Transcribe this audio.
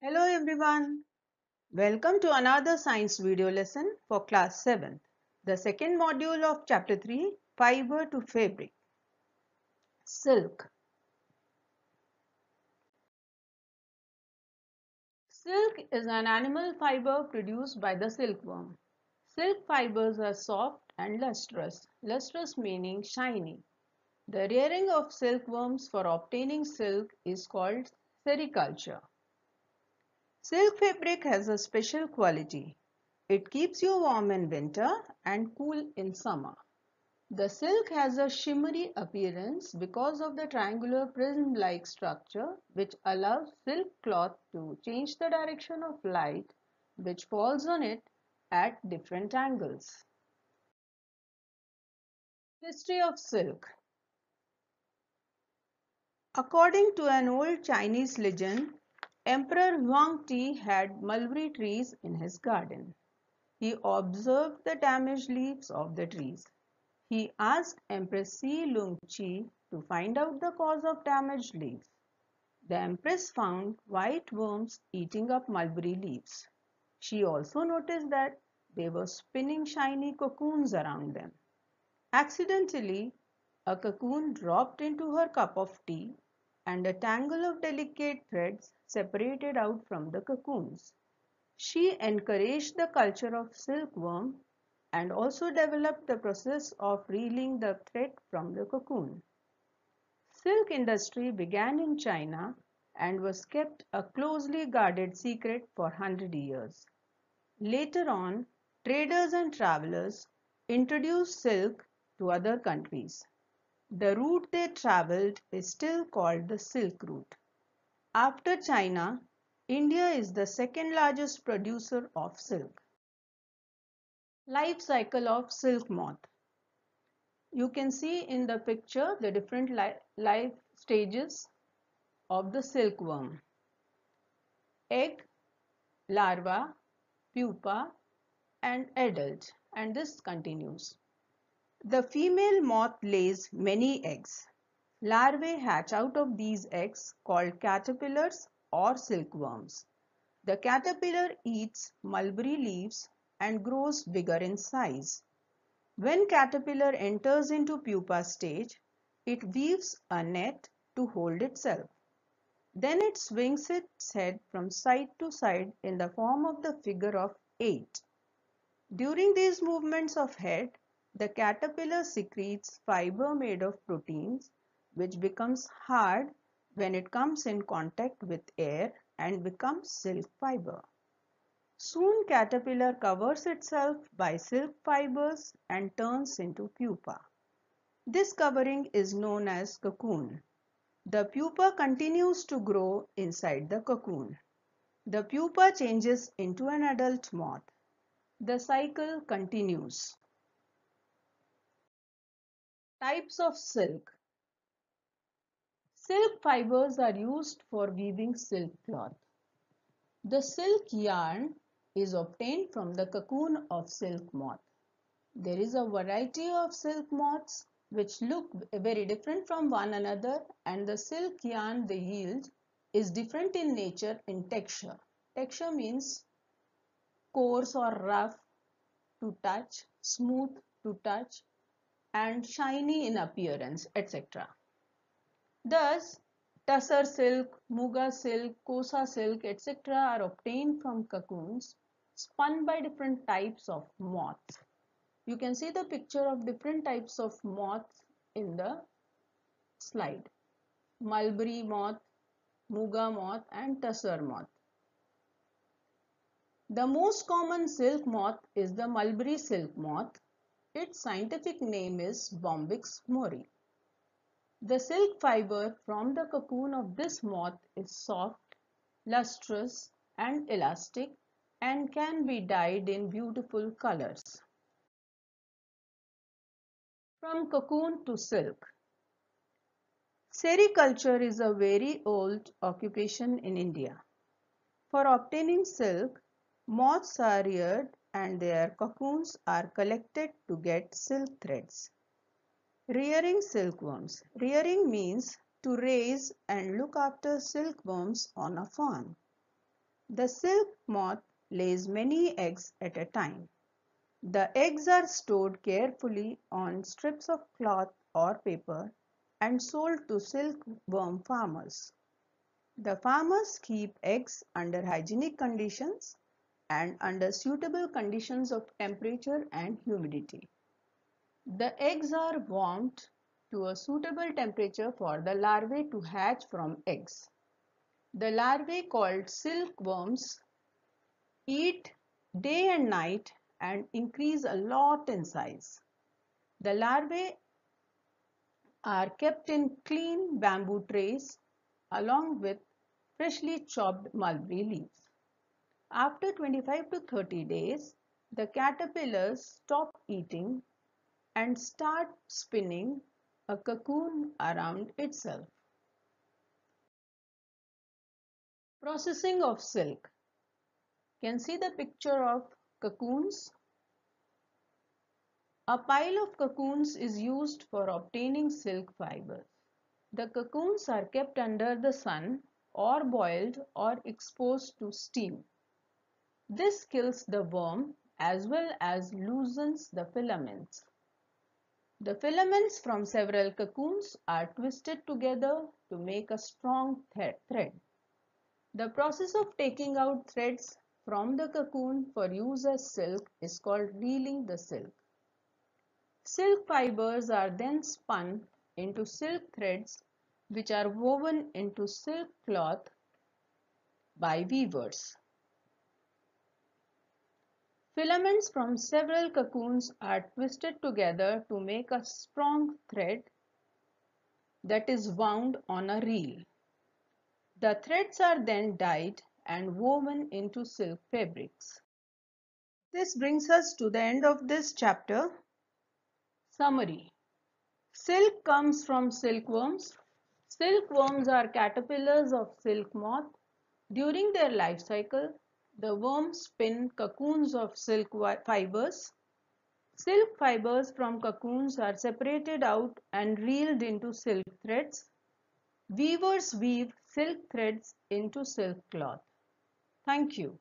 Hello everyone. Welcome to another science video lesson for class 7th, the second module of chapter 3, Fiber to Fabric. Silk. Silk is an animal fiber produced by the silkworm. Silk fibers are soft and lustrous, lustrous meaning shiny. The rearing of silkworms for obtaining silk is called sericulture. Silk fabric has a special quality. It keeps you warm in winter and cool in summer. The silk has a shimmery appearance because of the triangular prism-like structure which allows silk cloth to change the direction of light which falls on it at different angles. History of silk. According to an old Chinese legend, Emperor Huangti had mulberry trees in his garden. He observed the damaged leaves of the trees. He asked Empress Si Lung-chi to find out the cause of damaged leaves. The Empress found white worms eating up mulberry leaves. She also noticed that they were spinning shiny cocoons around them. Accidentally, a cocoon dropped into her cup of tea and a tangle of delicate threads separated out from the cocoons. She encouraged the culture of silkworm and also developed the process of reeling the thread from the cocoon. Silk industry began in China and was kept a closely guarded secret for 100 years. Later on, traders and travelers introduced silk to other countries. The route they traveled is still called the Silk Route. After China, India is the second largest producer of silk. Life cycle of silk moth. You can see in the picture the different life stages of the silkworm. Egg, larva, pupa and adult, and this continues. The female moth lays many eggs. Larvae hatch out of these eggs called caterpillars or silkworms. The caterpillar eats mulberry leaves and grows bigger in size. When caterpillar enters into pupa stage, it weaves a net to hold itself. Then it swings its head from side to side in the form of the figure of 8. During these movements of head, the caterpillar secretes fiber made of proteins which becomes hard when it comes in contact with air and becomes silk fiber. Soon caterpillar covers itself by silk fibers and turns into pupa. This covering is known as cocoon. The pupa continues to grow inside the cocoon. The pupa changes into an adult moth. The cycle continues. Types of silk. Silk fibers are used for weaving silk cloth. The silk yarn is obtained from the cocoon of silk moth. There is a variety of silk moths which look very different from one another, and the silk yarn they yield is different in nature in texture. Texture means coarse or rough to touch, smooth to touch, and shiny in appearance, etc. Thus, tussar silk, muga silk, kosa silk, etc. are obtained from cocoons spun by different types of moths. You can see the picture of different types of moths in the slide. Mulberry moth, muga moth and tussar moth. The most common silk moth is the mulberry silk moth. Its scientific name is Bombyx mori. The silk fiber from the cocoon of this moth is soft, lustrous and elastic and can be dyed in beautiful colors. From cocoon to silk. Sericulture is a very old occupation in India. For obtaining silk, moths are reared and their cocoons are collected to get silk threads. Rearing silkworms. Rearing means to raise and look after silkworms on a farm. The silk moth lays many eggs at a time. The eggs are stored carefully on strips of cloth or paper and sold to silkworm farmers. The farmers keep eggs under hygienic conditions and under suitable conditions of temperature and humidity. The eggs are warmed to a suitable temperature for the larvae to hatch from eggs. The larvae, called silkworms, eat day and night and increase a lot in size. The larvae are kept in clean bamboo trays along with freshly chopped mulberry leaves. After 25 to 30 days, the caterpillars stop eating and start spinning a cocoon around itself. Processing of silk. You can see the picture of cocoons. A pile of cocoons is used for obtaining silk fibers. The cocoons are kept under the sun or boiled or exposed to steam. This kills the worm as well as loosens the filaments. The filaments from several cocoons are twisted together to make a strong thread. The process of taking out threads from the cocoon for use as silk is called reeling the silk. Silk fibers are then spun into silk threads which are woven into silk cloth by weavers. Filaments from several cocoons are twisted together to make a strong thread that is wound on a reel. The threads are then dyed and woven into silk fabrics. This brings us to the end of this chapter. Summary. Silk comes from silkworms. Silkworms are caterpillars of silk moth. During their life cycle, the worms spin cocoons of silk fibers. Silk fibers from cocoons are separated out and reeled into silk threads. Weavers weave silk threads into silk cloth. Thank you.